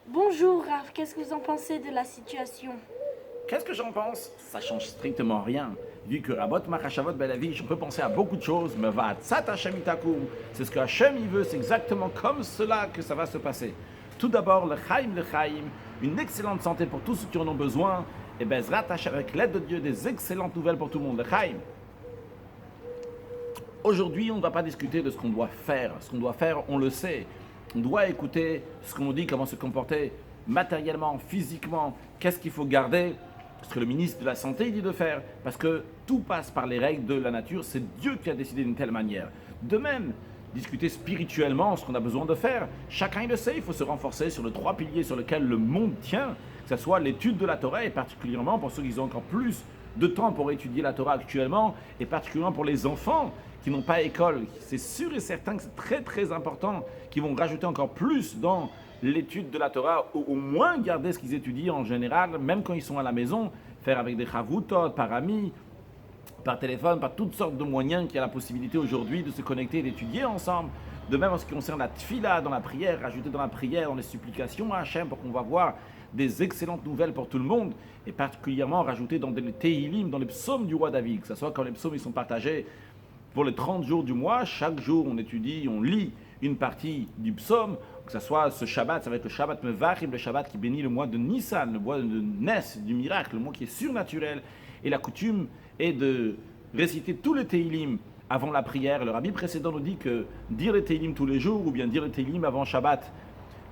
Bonjour Raph, qu'est-ce que vous en pensez de la situation? Qu'est-ce que j'en pense? Ça change strictement rien. Vu que Rabot Machashavot Belavish, on peut penser à beaucoup de choses, mais va Tzat Hashem Itakum, c'est ce que Hashem il veut, c'est exactement comme cela que ça va se passer. Tout d'abord, le Chaim, une excellente santé pour tous ceux qui en ont besoin, et Bezrat Hashem, avec l'aide de Dieu, des excellentes nouvelles pour tout le monde, le Chaim. Aujourd'hui, on ne va pas discuter de ce qu'on doit faire. Ce qu'on doit faire, on le sait. On doit écouter ce qu'on nous dit, comment se comporter matériellement, physiquement, qu'est-ce qu'il faut garder, ce que le ministre de la Santé dit de faire, parce que tout passe par les règles de la nature, c'est Dieu qui a décidé d'une telle manière. De même, discuter spirituellement ce qu'on a besoin de faire, chacun il le sait, il faut se renforcer sur les trois piliers sur lesquels le monde tient, que ce soit l'étude de la Torah, et particulièrement pour ceux qui ont encore plus de temps pour étudier la Torah actuellement, et particulièrement pour les enfants qui n'ont pas école. C'est sûr et certain que c'est très très important, qu'ils vont rajouter encore plus dans l'étude de la Torah, ou au moins garder ce qu'ils étudient en général, même quand ils sont à la maison, faire avec des chavutot, par amis, par téléphone, par toutes sortes de moyens qu'il y a la possibilité aujourd'hui de se connecter et d'étudier ensemble. De même en ce qui concerne la tfila, dans la prière, rajouter dans la prière, dans les supplications à Hachem, pour qu'on va voir des excellentes nouvelles pour tout le monde, et particulièrement rajouter dans les Tehilim, dans les psaumes du roi David, que ce soit quand les psaumes ils sont partagés pour les 30 jours du mois, chaque jour on étudie, on lit une partie du psaume, que ce soit ce Shabbat, ça va être le Shabbat Mevachim, le Shabbat qui bénit le mois de Nissan, le mois de Nes, du miracle, le mois qui est surnaturel. Et la coutume est de réciter tous les Teilim avant la prière. Le rabbi précédent nous dit que dire les Teilim tous les jours, ou bien dire les Teilim avant Shabbat,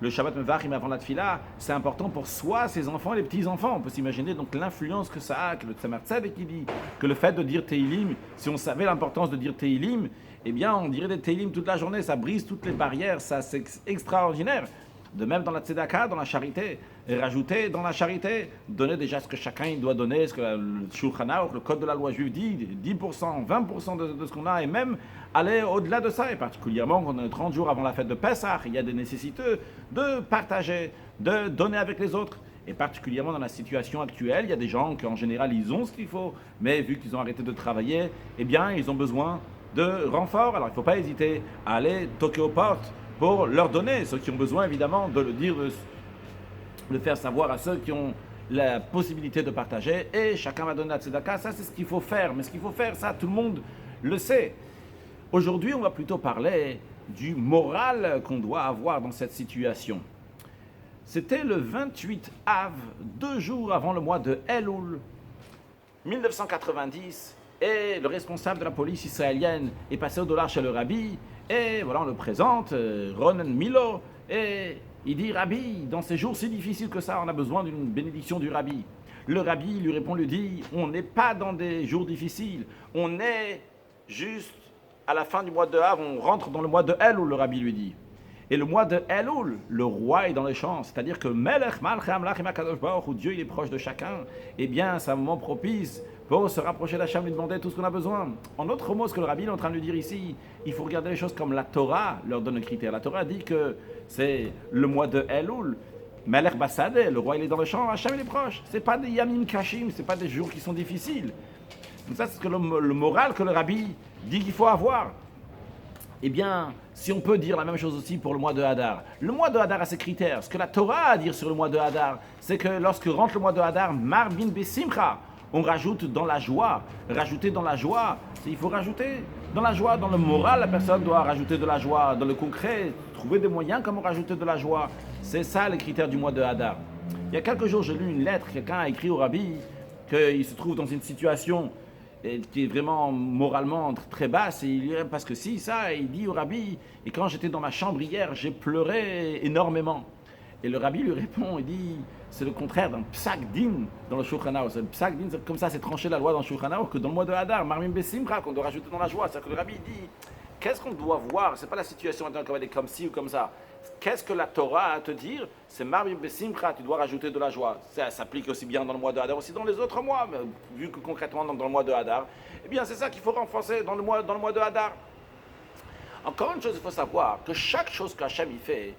le Shabbat Mevachim avant la Tfila, c'est important pour soi, ses enfants et les petits-enfants. On peut s'imaginer donc l'influence que ça a, que le Tzemar Tzedek qui dit, que le fait de dire Teilim, si on savait l'importance de dire Teilim, eh bien on dirait des Teilim toute la journée, ça brise toutes les barrières, ça c'est extraordinaire. De même dans la tzedaka, dans la charité, et rajouter dans la charité, donner déjà ce que chacun doit donner, ce que le Shulchan Aruch, le code de la loi juive dit, 10%, 20% de ce qu'on a, et même aller au-delà de ça, et particulièrement quand on est 30 jours avant la fête de Pessah, il y a des nécessités de partager, de donner avec les autres. Et particulièrement dans la situation actuelle, il y a des gens qui en général ils ont ce qu'il faut, mais vu qu'ils ont arrêté de travailler, eh bien ils ont besoin de renfort. Alors il ne faut pas hésiter à aller toquer aux portes pour leur donner, ceux qui ont besoin évidemment de le dire, de le faire savoir à ceux qui ont la possibilité de partager, et chacun va donner la tzedaka. Ça c'est ce qu'il faut faire, mais ce qu'il faut faire, ça tout le monde le sait. Aujourd'hui on va plutôt parler du moral qu'on doit avoir dans cette situation. C'était le 28 Av, 2 jours avant le mois de Elul 1990, et le responsable de la police israélienne est passé au dollar chez le rabbi, et voilà, on le présente, Ronen Milo, et il dit, Rabbi, dans ces jours si difficiles que ça, on a besoin d'une bénédiction du rabbi. Le rabbi lui répond, lui dit, on n'est pas dans des jours difficiles, on est juste à la fin du mois de Av, on rentre dans le mois de Elul, le rabbi lui dit. Et le mois de Elul, le roi est dans les champs, c'est-à-dire que Melech Malchei Amlachim HaKadosh Baruch Hu, Dieu il est proche de chacun, eh bien c'est un moment propice pour se rapprocher d'Hachem, lui demander tout ce qu'on a besoin. En autre mot, ce que le rabbi est en train de lui dire ici, il faut regarder les choses comme la Torah leur donne le critère. La Torah dit que c'est le mois de Elul, Melech Basadeh, le roi il est dans les champs, Hachem il est proche. C'est pas des Yamim Kashim, c'est pas des jours qui sont difficiles. Donc ça c'est le moral que le rabbi dit qu'il faut avoir. Eh bien, si on peut dire la même chose aussi pour le mois de Hadar. Le mois de Hadar a ses critères. Ce que la Torah a à dire sur le mois de Hadar, c'est que lorsque rentre le mois de Hadar, Marbin Besimcha, on rajoute dans la joie. Rajouter dans la joie, il faut rajouter dans la joie, dans le moral, la personne doit rajouter de la joie. Dans le concret, trouver des moyens comment rajouter de la joie. C'est ça les critères du mois de Hadar. Il y a quelques jours, j'ai lu une lettre, quelqu'un a écrit au rabbi qu'il se trouve dans une situation qui est vraiment moralement très basse, et il parce que si, ça, il dit au rabbi, et quand j'étais dans ma chambre hier, j'ai pleuré énormément. Et le rabbi lui répond, il dit, c'est le contraire d'un psak din dans le Shulchan Aruch. Le psak din, comme ça, c'est tranché la loi dans le Shulchan Aruch, que dans le mois de Hadar, Marmim Besimcha, qu'on doit rajouter dans la joie. C'est-à-dire que le rabbi dit, qu'est-ce qu'on doit voir? C'est pas la situation maintenant comme elle est comme ci ou comme ça. Qu'est-ce que la Torah a à te dire? C'est Marmim Besimcha, tu dois rajouter de la joie. Ça s'applique aussi bien dans le mois de Hadar, aussi dans les autres mois, mais vu que concrètement dans le mois de Hadar, eh bien c'est ça qu'il faut renforcer dans le mois de Hadar. Encore une chose, il faut savoir que chaque chose qu'Hachem y fait,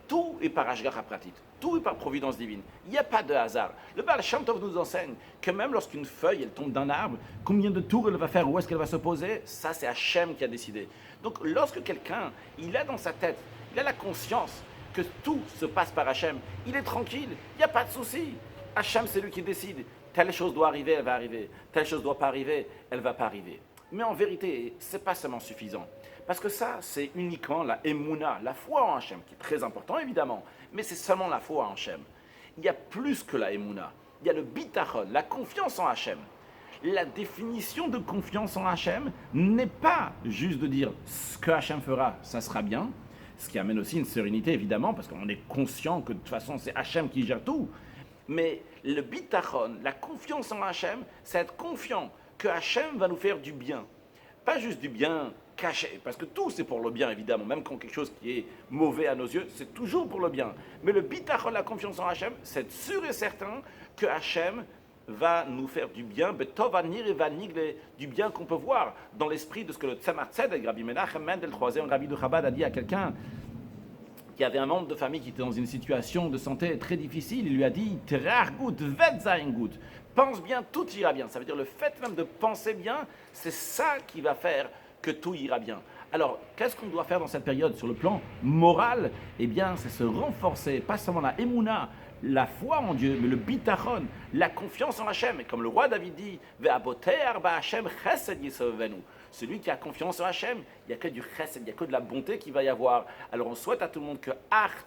tout est par Ashgacha Pratit, tout est par providence divine. Il n'y a pas de hasard. Le Baal Shem Tov nous enseigne que même lorsqu'une feuille elle tombe d'un arbre, combien de tours elle va faire, où est-ce qu'elle va se poser, ça c'est Hachem qui a décidé. Donc lorsque quelqu'un, il a dans sa tête, il a la conscience que tout se passe par Hachem, il est tranquille, il n'y a pas de souci. Hachem, c'est lui qui décide. Telle chose doit arriver, elle va arriver. Telle chose ne doit pas arriver, elle ne va pas arriver. Mais en vérité, ce n'est pas seulement suffisant. Parce que ça, c'est uniquement la Emouna, la foi en Hachem, qui est très important évidemment, mais c'est seulement la foi en Hachem. Il y a plus que la Emouna. Il y a le bitachon, la confiance en Hachem. La définition de confiance en Hachem n'est pas juste de dire ce que Hachem fera, ça sera bien, ce qui amène aussi une sérénité évidemment, parce qu'on est conscient que de toute façon c'est Hachem qui gère tout. Mais le bitachon, la confiance en Hachem, c'est être confiant que Hachem va nous faire du bien. Pas juste du bien caché, parce que tout c'est pour le bien évidemment, même quand quelque chose qui est mauvais à nos yeux, c'est toujours pour le bien. Mais le bitachon, la confiance en Hachem, c'est être sûr et certain que Hachem va nous faire du bien, du bien qu'on peut voir dans l'esprit de ce que le Tzemach Tzedek, Rabbi Menachem Mendel, le troisième rabbi de Chabad, a dit à quelqu'un qui avait un membre de famille qui était dans une situation de santé très difficile. Il lui a dit pense bien, tout ira bien. Ça veut dire le fait même de penser bien, c'est ça qui va faire que tout ira bien. Alors, qu'est-ce qu'on doit faire dans cette période sur le plan moral? Eh bien, c'est se renforcer, pas seulement la émouna, la foi en Dieu, mais le bitachon, la confiance en Hachem. Et comme le roi David dit, celui qui a confiance en Hachem, il n'y a que du chesed, il n'y a que de la bonté qui va y avoir. Alors on souhaite à tout le monde que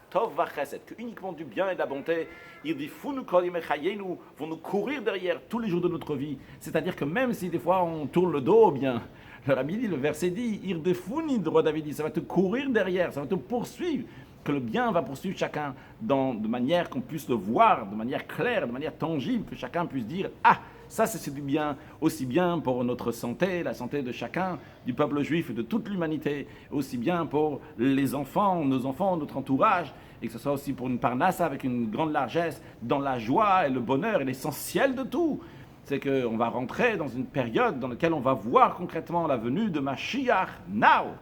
tov va chesed, que uniquement du bien et de la bonté, vont nous courir derrière tous les jours de notre vie. C'est-à-dire que même si des fois on tourne le dos, bien, le Rabbi dit, le verset dit, le roi David dit, ça va te courir derrière, ça va te poursuivre. Que le bien va poursuivre chacun de manière qu'on puisse le voir, de manière claire, de manière tangible, que chacun puisse dire « Ah, ça c'est du bien, aussi bien pour notre santé, la santé de chacun, du peuple juif et de toute l'humanité, aussi bien pour les enfants, notre entourage, et que ce soit aussi pour une parnasse avec une grande largesse, dans la joie et le bonheur, et l'essentiel de tout. » C'est qu'on va rentrer dans une période dans laquelle on va voir concrètement la venue de Mashiach now.